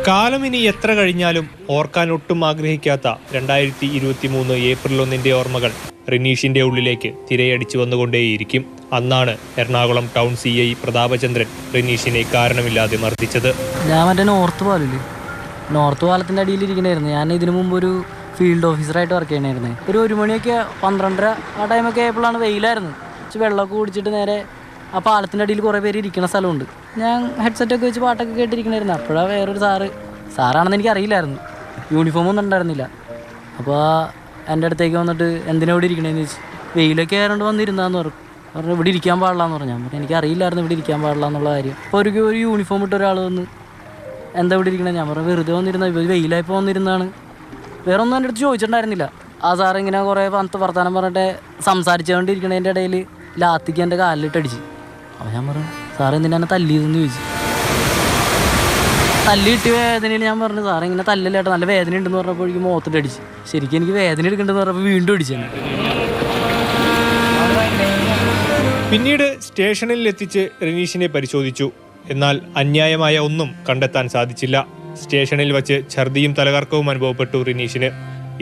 കാലമിനി എത്ര കഴിഞ്ഞാലും ഓർക്കാൻ ഒട്ടും ആഗ്രഹിക്കാത്ത 2023 ഏപ്രിൽ 1 ഓർമ്മകൾ റിനീഷിന്റെ ഉള്ളിലേക്ക് തിരയടിച്ചു വന്നുകൊണ്ടേയിരിക്കും. അന്നാണ് എറണാകുളം ടൗൺ CI പ്രതാപചന്ദ്രൻ റിനീഷിനെ കാരണമില്ലാതെ മർദ്ദിച്ചത്. ഞാൻ മറ്റേ നോർത്ത് പാലത്തിൻ്റെ അടിയിലിരിക്കണായിരുന്നു. ഞാൻ ഇതിനു മുമ്പ് ഒരു ഫീൽഡ് ഓഫീസറായിട്ട് വർക്ക് ചെയ്യണമായിരുന്നു. ഒരു 1 മണിയൊക്കെ 12:30 ആ ടൈമൊക്കെ ആയപ്പോഴാണ് വെയിലായിരുന്നു. വെള്ളമൊക്കെ കുടിച്ചിട്ട് നേരെ ആ പാലത്തിൻ്റെ അടിയിൽ കുറേ പേര് ഇരിക്കുന്ന സ്ഥലമുണ്ട്. ഞാൻ ഹെഡ്സെറ്റൊക്കെ വെച്ച് പാട്ടൊക്കെ കേട്ടിരിക്കണായിരുന്നു. അപ്പോഴാണ് വേറൊരു സാറാണെന്ന് എനിക്ക് അറിയില്ലായിരുന്നു. യൂണിഫോമൊന്നും ഉണ്ടായിരുന്നില്ല. അപ്പോൾ എൻ്റെ അടുത്തേക്ക് വന്നിട്ട് എന്തിനാ ഇവിടെ ഇരിക്കണേന്ന് ചോദിച്ചു. വെയിലൊക്കെ ആയതുകൊണ്ട് വന്നിരുന്നാന്ന് പറഞ്ഞു. ഇവിടെ ഇരിക്കാൻ പാടില്ലാന്ന് പറഞ്ഞു. ഞാൻ എനിക്ക് അറിയില്ലായിരുന്നു ഇവിടെ ഇരിക്കാൻ പാടില്ല എന്നുള്ള കാര്യം. അപ്പോൾ ഒരു യൂണിഫോം ഇട്ട ഒരാൾ വന്ന് എന്താ ഇവിടെ ഇരിക്കണേ? ഞാൻ പറഞ്ഞു വെറുതെ വന്നിരുന്ന വെയിലായപ്പോൾ വന്നിരുന്നാണ്. വേറെ ഒന്നും എൻ്റെ അടുത്ത് ചോദിച്ചിട്ടുണ്ടായിരുന്നില്ല. ആ സാറ് ഇങ്ങനെ കുറേ വർത്തമാനം പറഞ്ഞിട്ട് സംസാരിച്ചുകൊണ്ടിരിക്കണതിൻ്റെ ഇടയിൽ ലാത്തിക്ക് എൻ്റെ കാലിലിട്ടടിച്ച്. അപ്പോൾ ഞാൻ പറഞ്ഞു സാറ് എന്തിനാണ് തല്ലിയതെന്ന് ചോദിച്ചു. തല്ലി കിട്ടിയ വേദനയിൽ ഞാൻ പറഞ്ഞു സാറേ ഇങ്ങനെ തല്ലല്ലേട്ടോ നല്ല വേദന ഉണ്ടെന്ന് പറഞ്ഞപ്പോഴേക്കും മുഖത്തിട്ട് അടിച്ച്. ശരിക്കും എനിക്ക് വേദന എടുക്കേണ്ടതെന്ന് പറഞ്ഞപ്പോൾ വീണ്ടും അടിച്ചു. പിന്നീട് സ്റ്റേഷനിൽ എത്തിച്ച് റിനീഷിനെ പരിശോധിച്ചു. എന്നാൽ അന്യായമായ ഒന്നും കണ്ടെത്താൻ സാധിച്ചില്ല. സ്റ്റേഷനിൽ വച്ച് ഛർദിയും തലകർക്കവും അനുഭവപ്പെട്ടു റിനീഷിന്.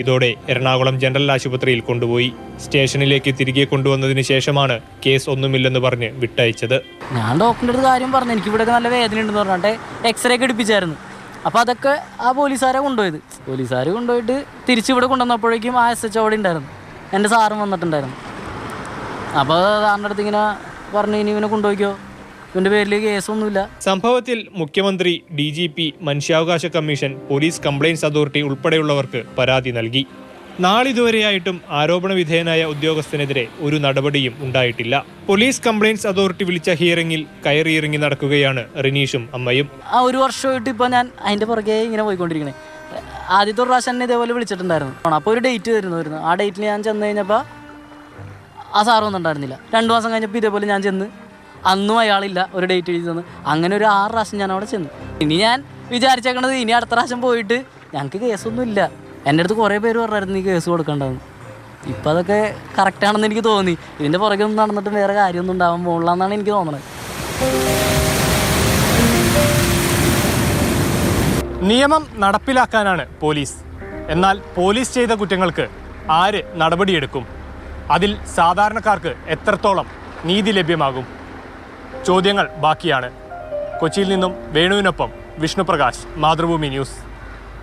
ഇതോടെ എറണാകുളം ജനറൽ ആശുപത്രിയിൽ കൊണ്ടുപോയി. സ്റ്റേഷനിലേക്ക് തിരികെ കൊണ്ടുവന്നതിന് ശേഷമാണ് കേസ് ഒന്നുമില്ലെന്ന് പറഞ്ഞ് വിട്ടയച്ചത്. ഞാൻ ഡോക്ടറിൻ്റെ അടുത്ത് കാര്യം പറഞ്ഞു. എനിക്ക് ഇവിടെ നല്ല വേദന ഉണ്ടെന്ന് പറഞ്ഞിട്ട് എക്സ്റേ ഒക്കെ എടുപ്പിച്ചായിരുന്നു. അപ്പോൾ അതൊക്കെ ആ പോലീസുകാരെ കൊണ്ടുപോയത്. പോലീസുകാർ കൊണ്ടുപോയിട്ട് തിരിച്ചിവിടെ കൊണ്ടുവന്നപ്പോഴേക്കും ആ SH അവിടെ ഉണ്ടായിരുന്നു. എൻ്റെ സാറും വന്നിട്ടുണ്ടായിരുന്നു. അപ്പോൾ സാറിൻ്റെ അടുത്ത് ഇങ്ങനെ പറഞ്ഞു ഇനി ഇവനെ കൊണ്ടുപോയിക്കോ, ഇവൻ്റെ പേരിൽ കേസൊന്നുമില്ല. സംഭവത്തിൽ മുഖ്യമന്ത്രി, DGP, മനുഷ്യാവകാശ കമ്മീഷൻ, പോലീസ് കംപ്ലയിൻസ് അതോറിറ്റി ഉൾപ്പെടെയുള്ളവർക്ക് പരാതി നൽകി. നാളിതുവരെയായിട്ടും ആരോപണ വിധേയനായ ഉദ്യോഗസ്ഥനെതിരെ ഒരു നടപടിയും ഉണ്ടായിട്ടില്ല. പോലീസ് കംപ്ലയിൻസ് അതോറിറ്റി വിളിച്ച ഹിയറിംഗിൽ കയറിയിറങ്ങി നടക്കുകയാണ് റിനീഷും അമ്മയും. ആ 1 വർഷമായിട്ട് ഇപ്പോൾ ഞാൻ അതിൻ്റെ പുറകെ ഇങ്ങനെ പോയിക്കൊണ്ടിരിക്കണേ. ആദ്യത്തെ പ്രാവശ്യം എന്നെ ഇതേപോലെ വിളിച്ചിട്ടുണ്ടായിരുന്നു. അപ്പോൾ ഒരു ഡേറ്റ് വരുന്നു. ആ ഡേറ്റിൽ ഞാൻ ചെന്ന് കഴിഞ്ഞപ്പോൾ ആ സാറ് വന്നിട്ടുണ്ടായിരുന്നില്ല. 2 മാസം കഴിഞ്ഞപ്പോൾ ഇതേപോലെ ഞാൻ ചെന്ന് അന്നും അയാളില്ല, ഒരു ഡേറ്റ് എഴുതി തന്നു. അങ്ങനെ ഒരു 6 പ്രാവശ്യം ഞാൻ അവിടെ ചെന്നു. ഇനി ഞാൻ വിചാരിച്ചേക്കണത് ഇനി അടുത്ത പ്രാവശ്യം പോയിട്ട് ഞങ്ങൾക്ക് കേസൊന്നും ഇല്ല. എൻ്റെ അടുത്ത് കുറേ പേര് പറഞ്ഞായിരുന്നു ഈ കേസ് കൊടുക്കേണ്ടതെന്ന്. ഇപ്പം അതൊക്കെ കറക്റ്റാണെന്ന് എനിക്ക് തോന്നി. ഇതിൻ്റെ പുറകെ ഒന്നും നടന്നിട്ട് വേറെ കാര്യമൊന്നും ഉണ്ടാവാൻ പോകില്ല എന്നാണ് എനിക്ക് തോന്നുന്നത്. നിയമം നടപ്പിലാക്കാനാണ് പോലീസ്. എന്നാൽ പോലീസ് ചെയ്ത കുറ്റങ്ങൾക്ക് ആര് നടപടിയെടുക്കും? അതിൽ സാധാരണക്കാർക്ക് എത്രത്തോളം നീതി ലഭ്യമാകും? ചോദ്യങ്ങൾ ബാക്കിയാണ്. കൊച്ചിയിൽ നിന്നും വേണുവിനൊപ്പം വിഷ്ണുപ്രകാശ്, മാതൃഭൂമി ന്യൂസ്.